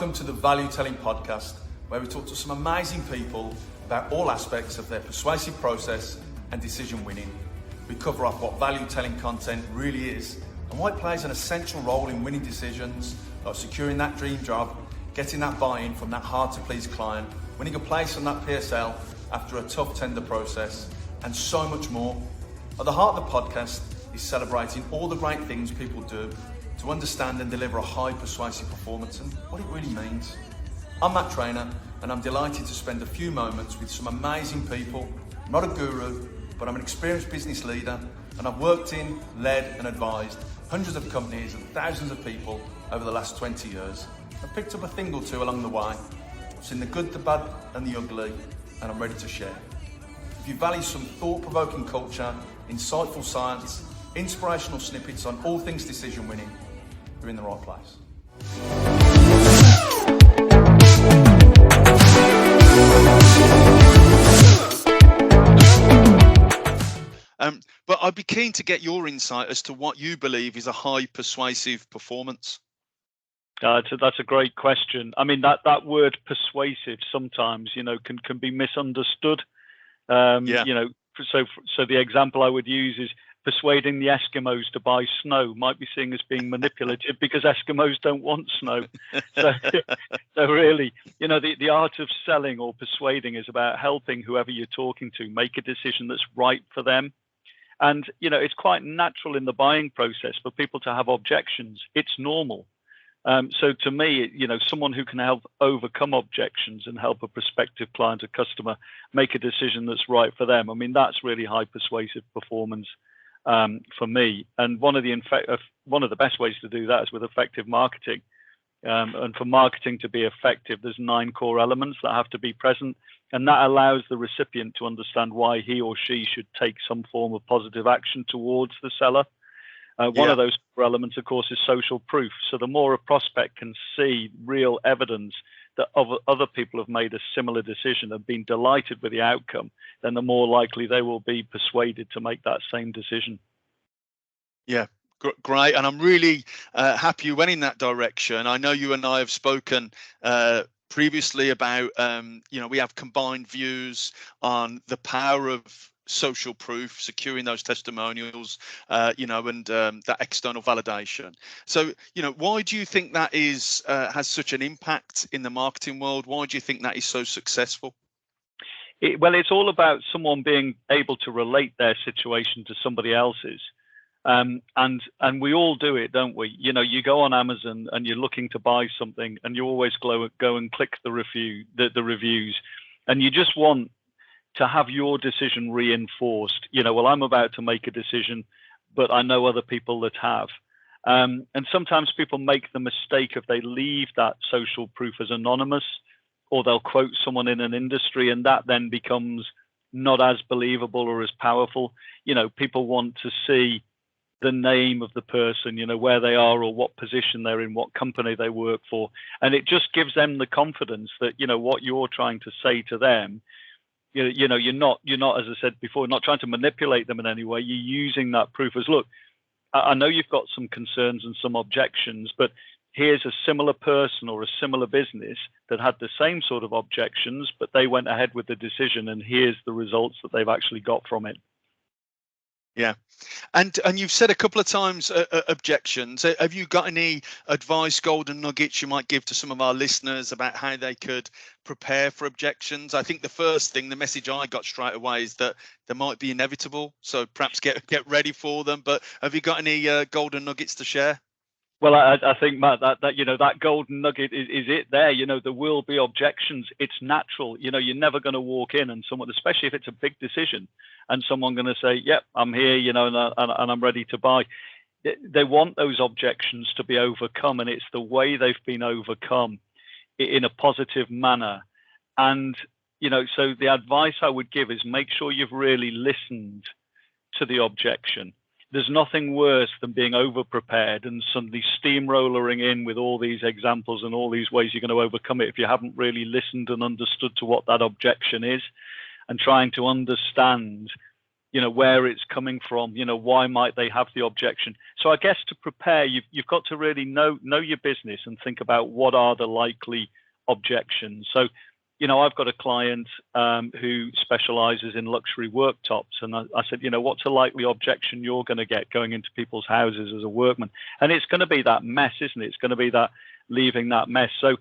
Welcome to the Value Telling Podcast, where we talk to some amazing people about all aspects of their persuasive process and decision winning. We cover off what value telling content really is and why it plays an essential role in winning decisions, like securing that dream job, getting that buy-in from that hard-to-please client, winning a place on that PSL after a tough tender process, and so much more. At the heart of the podcast is celebrating all the great things people do to understand and deliver a high persuasive performance and what it really means. I'm Matt Trainer, and I'm delighted to spend a few moments with some amazing people. I'm not a guru, but I'm an experienced business leader, and I've worked in, led and advised hundreds of companies and thousands of people over the last 20 years. I've picked up a thing or two along the way. I've seen the good, the bad and the ugly, and I'm ready to share. If you value some thought-provoking culture, insightful science, inspirational snippets on all things decision winning, you're in the right place. But I'd be keen to get your insight as to what you believe is a high persuasive performance. That's a great question. I mean, that word persuasive sometimes, can be misunderstood. So the example I would use is persuading the Eskimos to buy snow might be seen as being manipulative because Eskimos don't want snow. So really, the art of selling or persuading is about helping whoever you're talking to make a decision that's right for them. And, it's quite natural in the buying process for people to have objections. It's normal. So to me, someone who can help overcome objections and help a prospective client or customer make a decision that's right for them, I mean, that's really high persuasive performance for me. And one of the best ways to do that is with effective marketing. And for marketing to be effective, there's 9 core elements that have to be present. And that allows the recipient to understand why he or she should take some form of positive action towards the seller. One of those elements, of course, is social proof. So the more a prospect can see real evidence that other people have made a similar decision and been delighted with the outcome, then the more likely they will be persuaded to make that same decision. Yeah. Great. And I'm really happy you went in that direction. I know you and I have spoken previously about, we have combined views on the power of social proof, securing those testimonials, and that external validation. So, why do you think that has such an impact in the marketing world? Why do you think that is so successful? It's all about someone being able to relate their situation to somebody else's. And we all do it, don't we? You go on Amazon and you're looking to buy something, and you always go and click the reviews, and you just want to have your decision reinforced. I'm about to make a decision, but I know other people that have. And sometimes people make the mistake if they leave that social proof as anonymous, or they'll quote someone in an industry, and that then becomes not as believable or as powerful. People want to see the name of the person, where they are or what position they're in, what company they work for. And it just gives them the confidence that, what you're trying to say to them, you're not, as I said before, not trying to manipulate them in any way. You're using that proof as, look, I know you've got some concerns and some objections, but here's a similar person or a similar business that had the same sort of objections, but they went ahead with the decision, and here's the results that they've actually got from it. Yeah. And you've said a couple of times objections. Have you got any advice, golden nuggets you might give to some of our listeners about how they could prepare for objections? I think the first thing, the message I got straight away is that they might be inevitable. So perhaps get ready for them. But have you got any golden nuggets to share? Well, I think, Matt, that golden nugget is it there. There will be objections. It's natural. You're never going to walk in and someone, especially if it's a big decision, and someone going to say, yep, I'm here, and I'm ready to buy. They want those objections to be overcome, and it's the way they've been overcome in a positive manner. And, so the advice I would give is make sure you've really listened to the objection. There's nothing worse than being over-prepared and suddenly steamrolling in with all these examples and all these ways you're going to overcome it if you haven't really listened and understood to what that objection is, and trying to understand where it's coming from, why might they have the objection. So I guess to prepare, you've got to really know your business and think about what are the likely objections. So, I've got a client who specializes in luxury worktops, and I said, what's a likely objection you're going to get going into people's houses as a workman? And it's going to be that mess, isn't it? It's going to be that leaving that mess. So,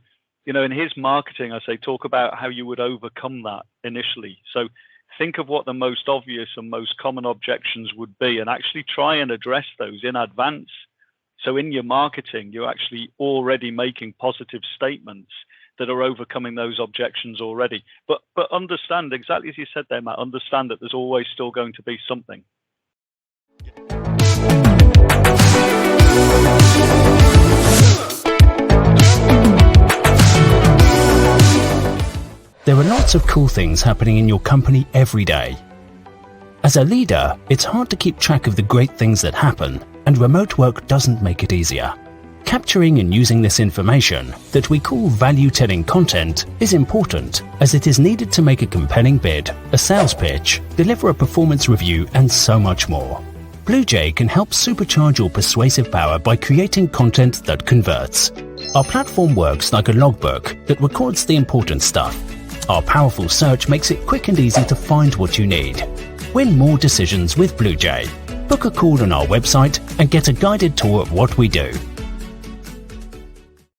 in his marketing, I say, talk about how you would overcome that initially. So think of what the most obvious and most common objections would be, and actually try and address those in advance. So in your marketing, you're actually already making positive statements that are overcoming those objections already. But understand, exactly as you said there, Matt, understand that there's always still going to be something. There are lots of cool things happening in your company every day. As a leader, it's hard to keep track of the great things that happen, and remote work doesn't make it easier. Capturing and using this information, that we call value-telling content, is important, as it is needed to make a compelling bid, a sales pitch, deliver a performance review, and so much more. Blu-J can help supercharge your persuasive power by creating content that converts. Our platform works like a logbook that records the important stuff. Our powerful search makes it quick and easy to find what you need. Win more decisions with Blu-J. Book a call on our website and get a guided tour of what we do.